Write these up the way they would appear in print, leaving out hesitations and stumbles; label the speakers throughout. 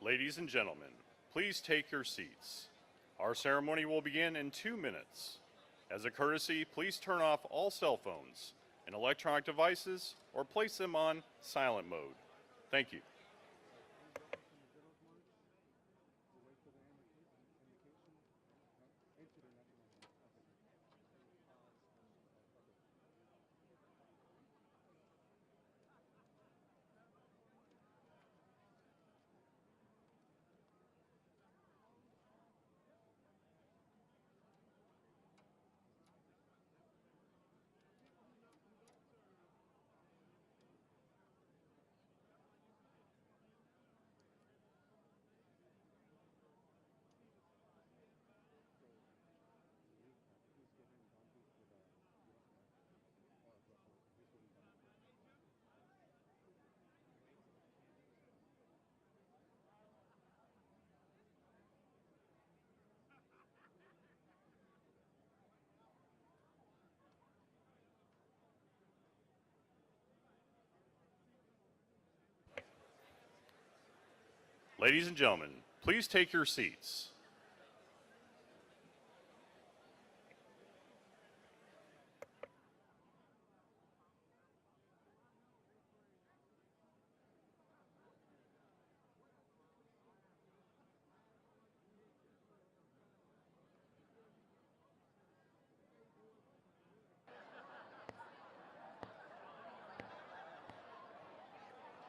Speaker 1: Ladies and gentlemen, please take your seats. Our ceremony will begin in 2 minutes. As a courtesy, please turn off all cell phones and electronic devices or place them on silent mode. Thank you. Ladies and gentlemen, please take your seats.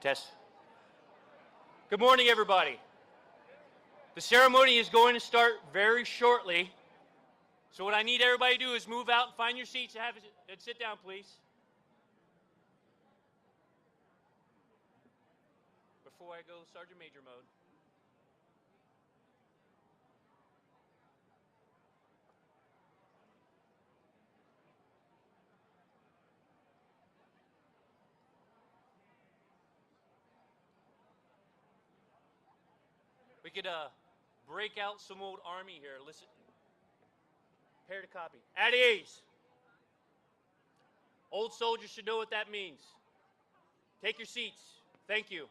Speaker 2: Test. Good morning, everybody. The ceremony is going to start very shortly. So what I need everybody to do is move out and find your seats and sit down, please. Before I go Sergeant Major mode. We could break out some old Army here. Listen. Prepare to copy. At ease. Old soldiers should know what that means. Take your seats. Thank you.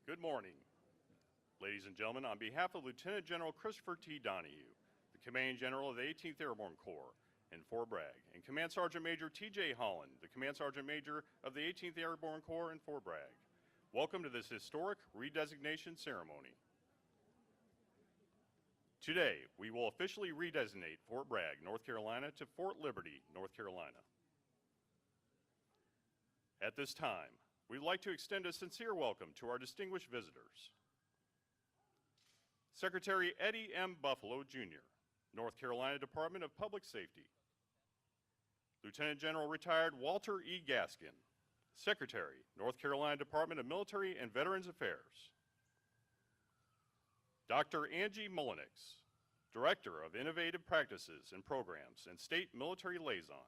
Speaker 1: Good morning. Ladies and gentlemen, on behalf of Lieutenant General Christopher T. Donahue, the Commanding General of the 18th Airborne Corps in Fort Bragg, and Command Sergeant Major T.J. Holland, the Command Sergeant Major of the 18th Airborne Corps in Fort Bragg, welcome to this historic redesignation ceremony. Today, we will officially redesignate Fort Bragg, North Carolina to Fort Liberty, North Carolina. At this time, we'd like to extend a sincere welcome to our distinguished visitors. Secretary Eddie M. Buffalo, Jr., North Carolina Department of Public Safety. Lieutenant General Retired Walter E. Gaskin, Secretary, North Carolina Department of Military and Veterans Affairs. Dr. Angie Mullenix, Director of Innovative Practices and Programs and State Military Liaison.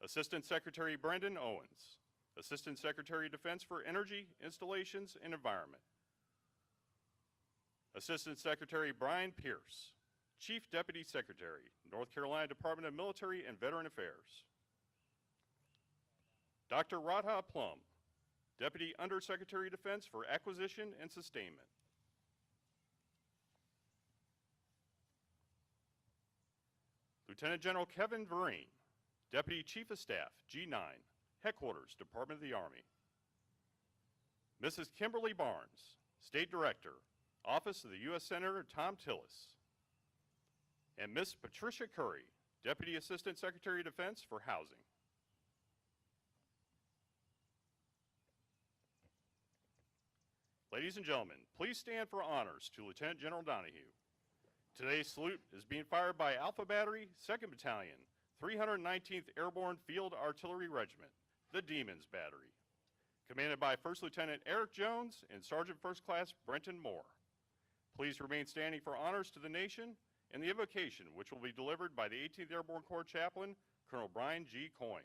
Speaker 1: Assistant Secretary Brendan Owens, Assistant Secretary of Defense for Energy, Installations, and Environment. Assistant Secretary Brian Pierce, Chief Deputy Secretary, North Carolina Department of Military and Veteran Affairs. Dr. Radha Plum, Deputy Undersecretary of Defense for Acquisition and Sustainment. Lieutenant General Kevin Vereen, Deputy Chief of Staff, G9, Headquarters, Department of the Army. Mrs. Kimberly Barnes, State Director, Office of the U.S. Senator Tom Tillis. And Miss Patricia Curry, Deputy Assistant Secretary of Defense for Housing. Ladies and gentlemen, please stand for honors to Lieutenant General Donahue. Today's salute is being fired by Alpha Battery, 2nd Battalion, 319th Airborne Field Artillery Regiment, the Demons Battery, commanded by First Lieutenant Eric Jones and Sergeant First Class Brenton Moore. Please remain standing for honors to the nation and the invocation, which will be delivered by the 18th Airborne Corps Chaplain, Colonel Brian G. Coyne.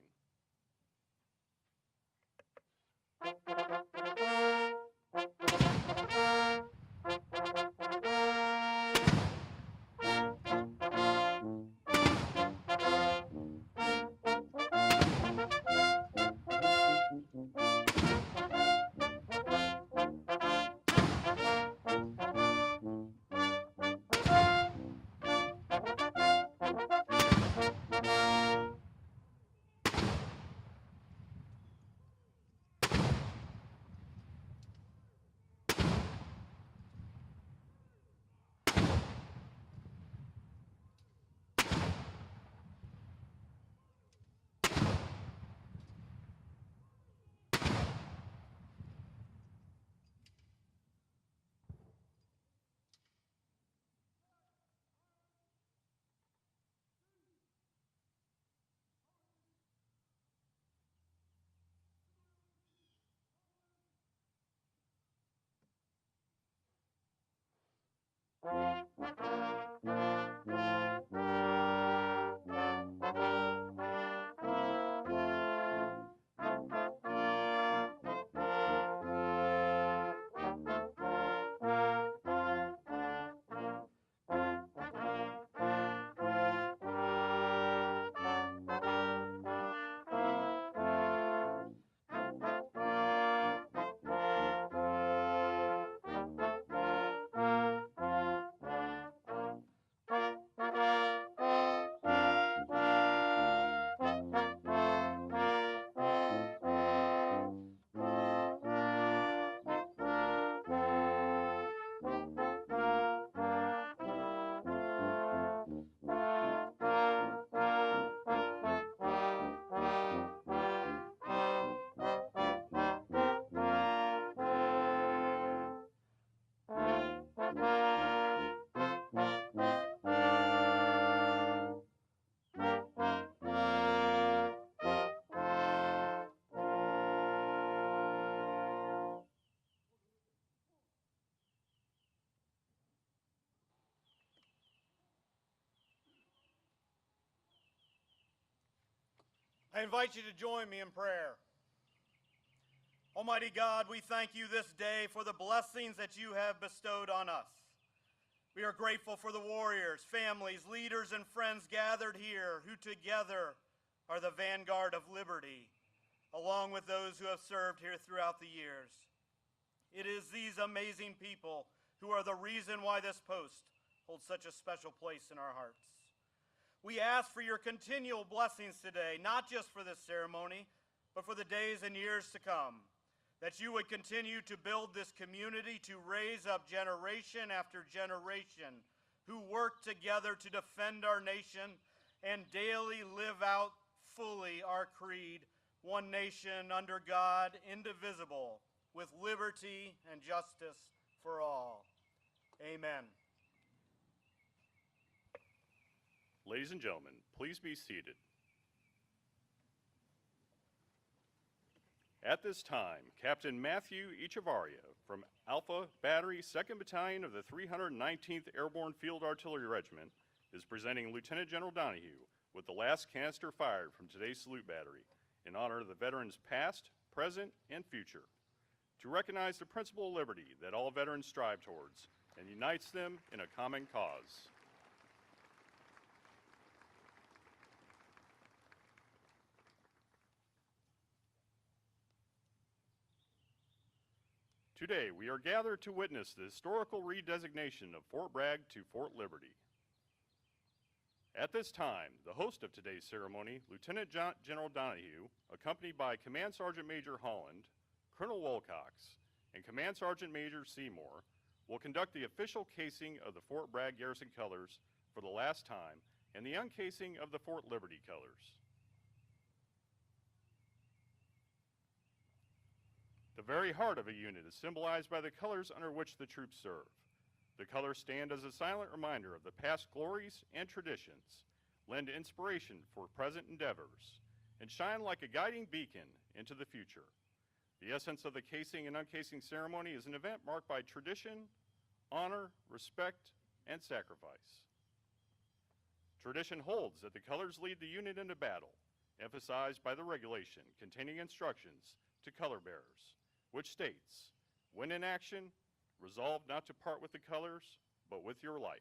Speaker 3: I invite you to join me in prayer. Almighty God, we thank you this day for the blessings that you have bestowed on us. We are grateful for the warriors, families, leaders, and friends gathered here who together are the vanguard of liberty, along with those who have served here throughout the years. It is these amazing people who are the reason why this post holds such a special place in our hearts. We ask for your continual blessings today, not just for this ceremony, but for the days and years to come, that you would continue to build this community to raise up generation after generation who work together to defend our nation and daily live out fully our creed, one nation under God, indivisible, with liberty and justice for all. Amen.
Speaker 1: Ladies and gentlemen, please be seated. At this time, Captain Matthew Echevarria from Alpha Battery, 2nd Battalion of the 319th Airborne Field Artillery Regiment is presenting Lieutenant General Donahue with the last canister fired from today's salute battery in honor of the veterans past, present, and future, to recognize the principle of liberty that all veterans strive towards and unites them in a common cause. Today, we are gathered to witness the historical redesignation of Fort Bragg to Fort Liberty. At this time, the host of today's ceremony, Lieutenant General Donahue, accompanied by Command Sergeant Major Holland, Colonel Wilcox, and Command Sergeant Major Seymour, will conduct the official casing of the Fort Bragg garrison colors for the last time and the uncasing of the Fort Liberty colors. The very heart of a unit is symbolized by the colors under which the troops serve. The colors stand as a silent reminder of the past glories and traditions, lend inspiration for present endeavors, and shine like a guiding beacon into the future. The essence of the casing and uncasing ceremony is an event marked by tradition, honor, respect, and sacrifice. Tradition holds that the colors lead the unit into battle, emphasized by the regulation containing instructions to color bearers, which states, when in action, resolve not to part with the colors, but with your life.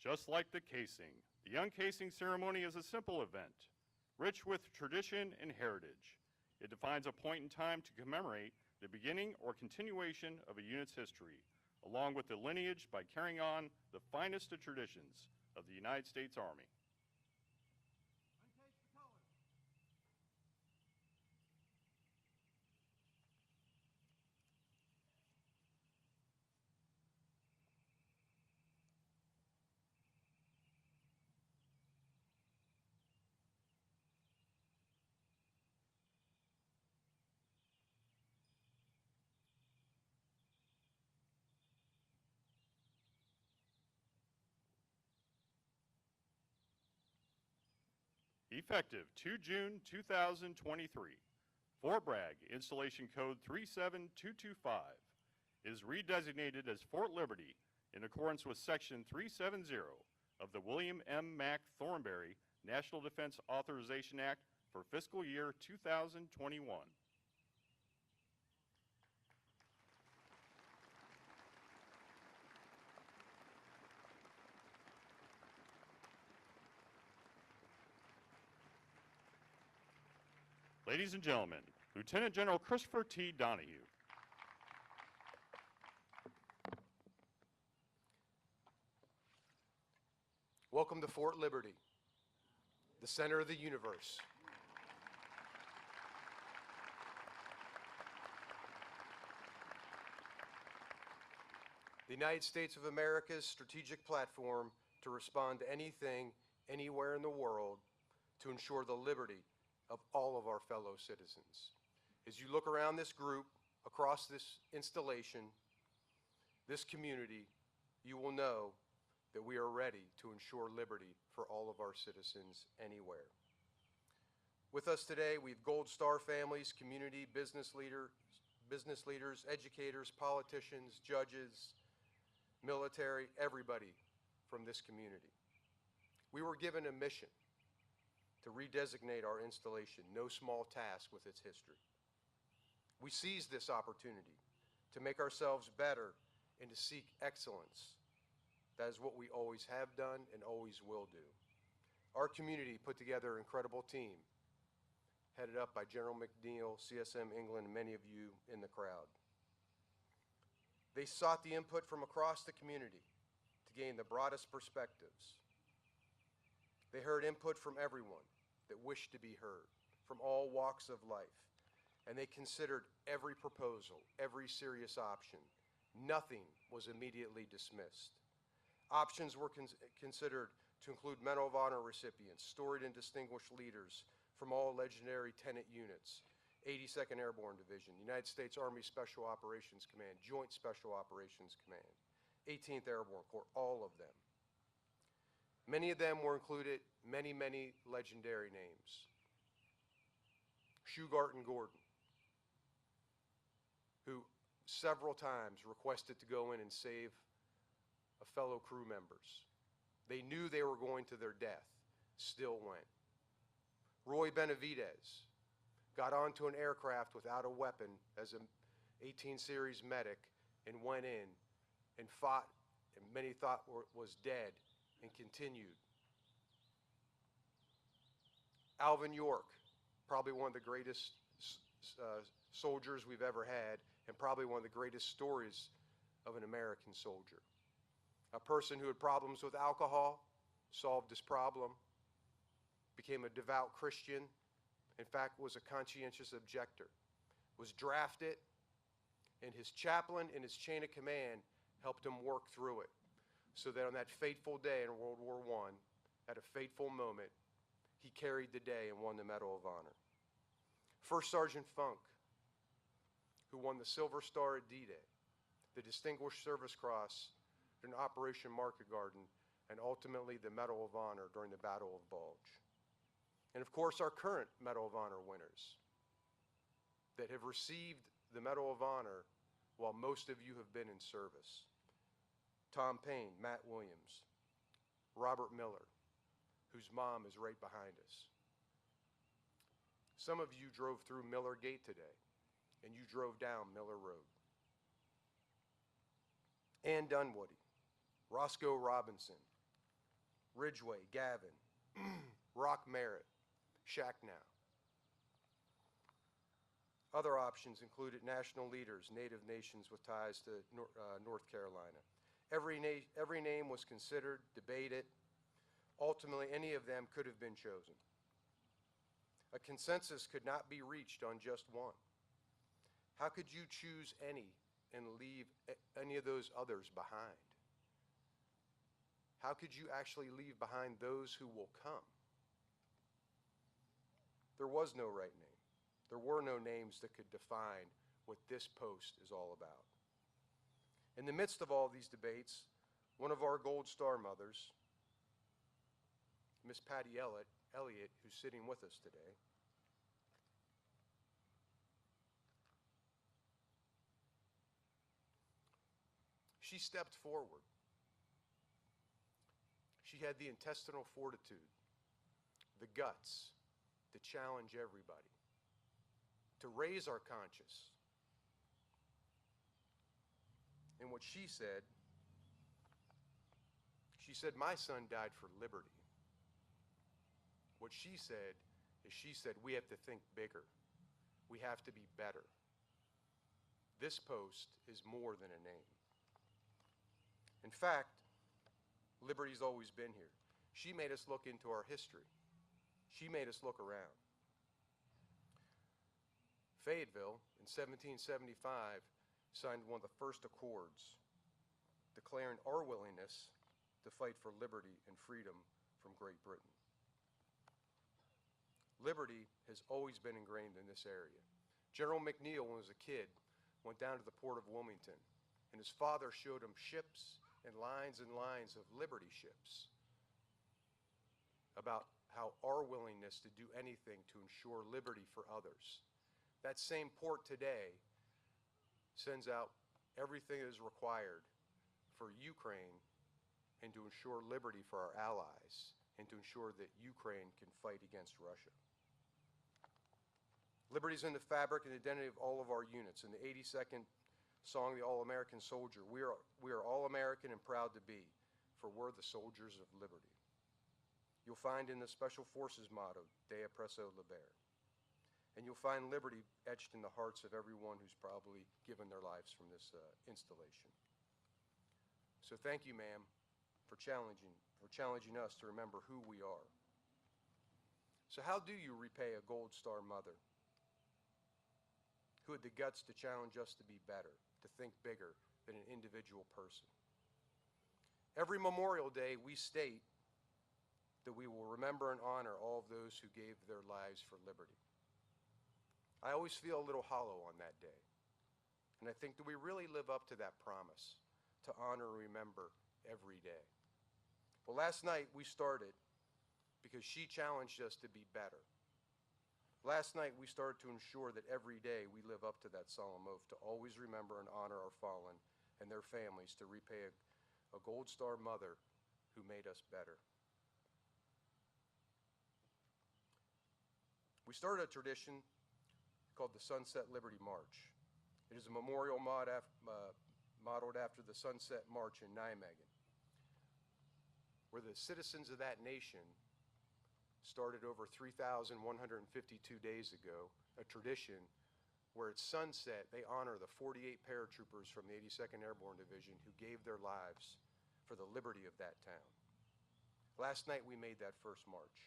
Speaker 1: Just like the casing, the uncasing ceremony is a simple event, rich with tradition and heritage. It defines a point in time to commemorate the beginning or continuation of a unit's history, along with the lineage by carrying on the finest of traditions of the United States Army. Effective 2 June 2023, Fort Bragg Installation Code 37225 is redesignated as Fort Liberty in accordance with Section 370 of the William M. Mack Thornberry National Defense Authorization Act for fiscal year 2021. Ladies and gentlemen, Lieutenant General Christopher T. Donahue.
Speaker 4: Welcome to Fort Liberty, the center of the universe. The United States of America's strategic platform to respond to anything, anywhere in the world, to ensure the liberty of all of our fellow citizens. As you look around this group, across this installation, this community, you will know that we are ready to ensure liberty for all of our citizens anywhere. With us today, we have Gold Star families, community, business leaders, educators, politicians, judges, military, everybody from this community. We were given a mission to redesignate our installation, no small task with its history. We seized this opportunity to make ourselves better and to seek excellence. That is what we always have done and always will do. Our community put together an incredible team, headed up by General McNeil, CSM England, and many of you in the crowd. They sought the input from across the community to gain the broadest perspectives. They heard input from everyone that wished to be heard, from all walks of life, and they considered every proposal, every serious option. Nothing was immediately dismissed. Options were considered to include Medal of Honor recipients, storied and distinguished leaders from all legendary tenant units, 82nd Airborne Division, United States Army Special Operations Command, Joint Special Operations Command, 18th Airborne Corps, all of them. Many of them were included, many legendary names. Shugart and Gordon, who several times requested to go in and save a fellow crew members. They knew they were going to their death, still went. Roy Benavidez got onto an aircraft without a weapon as an 18 series medic and went in and fought, and many thought was dead, and continued. Alvin York, probably one of the greatest soldiers we've ever had, and probably one of the greatest stories of an American soldier. A person who had problems with alcohol, solved his problem, became a devout Christian, in fact was a conscientious objector, was drafted, and his chaplain and his chain of command helped him work through it, so that on that fateful day in World War I, at a fateful moment, he carried the day and won the Medal of Honor. First Sergeant Funk, who won the Silver Star at D-Day, the Distinguished Service Cross in Operation Market Garden, and ultimately the Medal of Honor during the Battle of Bulge. And of course, our current Medal of Honor winners that have received the Medal of Honor while most of you have been in service. Tom Payne, Matt Williams, Robert Miller, whose mom is right behind us. Some of you drove through Miller Gate today, and you drove down Miller Road. Ann Dunwoody, Roscoe Robinson, Ridgway, Gavin, Rock Merritt, Shacknow. Other options included national leaders, native nations with ties to North Carolina. Every name was considered, debated. Ultimately, any of them could have been chosen. A consensus could not be reached on just one. How could you choose any and leave any of those others behind? How could you actually leave behind those who will come? There was no right name. There were no names that could define what this post is all about. In the midst of all these debates, one of our Gold Star mothers, Miss Patty Elliott, who's sitting with us today, she stepped forward. She had the intestinal fortitude, the guts to challenge everybody, to raise our conscience. And what she said, my son died for liberty. What she said is we have to think bigger. We have to be better. This post is more than a name. In fact, liberty's always been here. She made us look into our history. She made us look around. Fayetteville in 1775 signed one of the first accords declaring our willingness to fight for liberty and freedom from Great Britain. Liberty has always been ingrained in this area. General McNeil, when he was a kid, went down to the port of Wilmington, and his father showed him ships and lines of liberty ships about how our willingness to do anything to ensure liberty for others. That same port today sends out everything that is required for Ukraine and to ensure liberty for our allies and to ensure that Ukraine can fight against Russia. Liberty is in the fabric and identity of all of our units. In the 82nd song, The All-American Soldier, we are all American and proud to be, for we're the soldiers of liberty. You'll find in the Special Forces motto, Dea Presso Liber. And you'll find liberty etched in the hearts of everyone who's probably given their lives from this installation. So thank you, ma'am, for challenging us to remember who we are. So how do you repay a Gold Star mother who had the guts to challenge us to be better, to think bigger than an individual person? Every Memorial Day, we state that we will remember and honor all of those who gave their lives for liberty. I always feel a little hollow on that day. And I think, do we really live up to that promise to honor and remember every day? Well, last night we started because she challenged us to be better. Last night we started to ensure that every day we live up to that solemn oath to always remember and honor our fallen and their families, to repay a Gold Star mother who made us better. We started a tradition called the Sunset Liberty March. It is a memorial modeled after the Sunset March in Nijmegen, where the citizens of that nation started over 3,152 days ago, a tradition where at sunset they honor the 48 paratroopers from the 82nd Airborne Division who gave their lives for the liberty of that town. Last night we made that first march.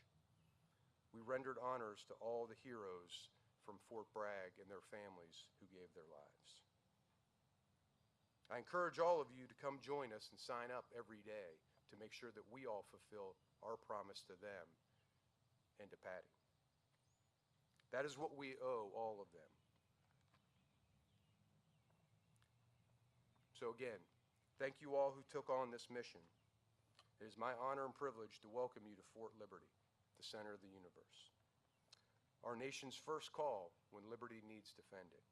Speaker 4: We rendered honors to all the heroes from Fort Bragg and their families who gave their lives. I encourage all of you to come join us and sign up every day to make sure that we all fulfill our promise to them and to Patty. That is what we owe all of them. So again, thank you all who took on this mission. It is my honor and privilege to welcome you to Fort Liberty, the center of the universe. Our nation's first call when liberty needs defending.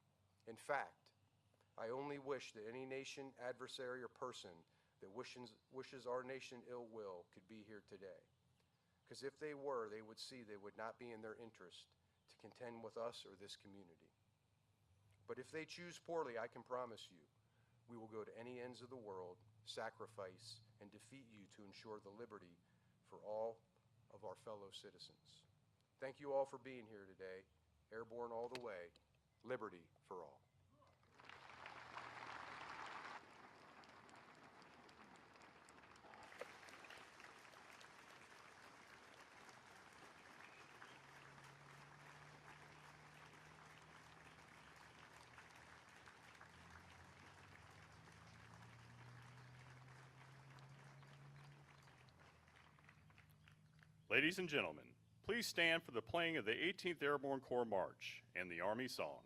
Speaker 4: In fact, I only wish that any nation, adversary, or person that wishes our nation ill will could be here today. Because if they were, they would see they would not be in their interest to contend with us or this community. But if they choose poorly, I can promise you, we will go to any ends of the world, sacrifice, and defeat you to ensure the liberty for all of our fellow citizens. Thank you all for being here today. Airborne all the way, liberty for all.
Speaker 1: Ladies and gentlemen, please stand for the playing of the 18th Airborne Corps March and the Army Song.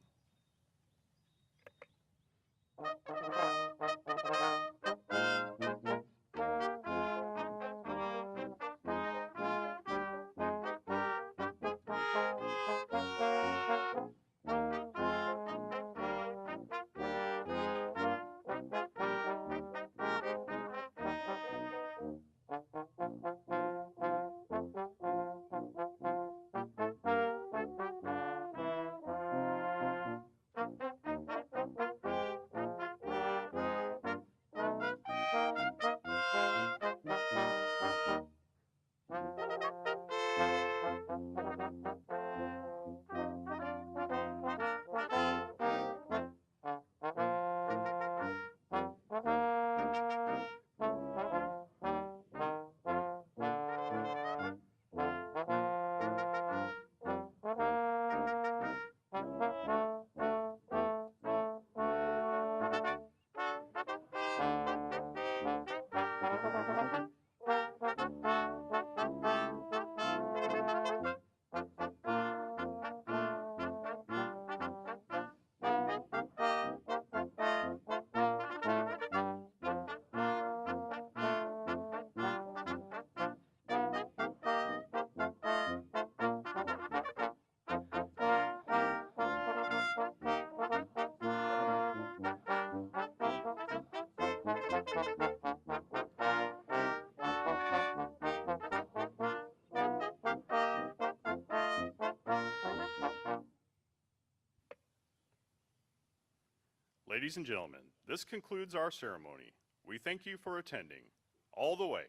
Speaker 1: Ladies and gentlemen, this concludes our ceremony. We thank you for attending. All the way.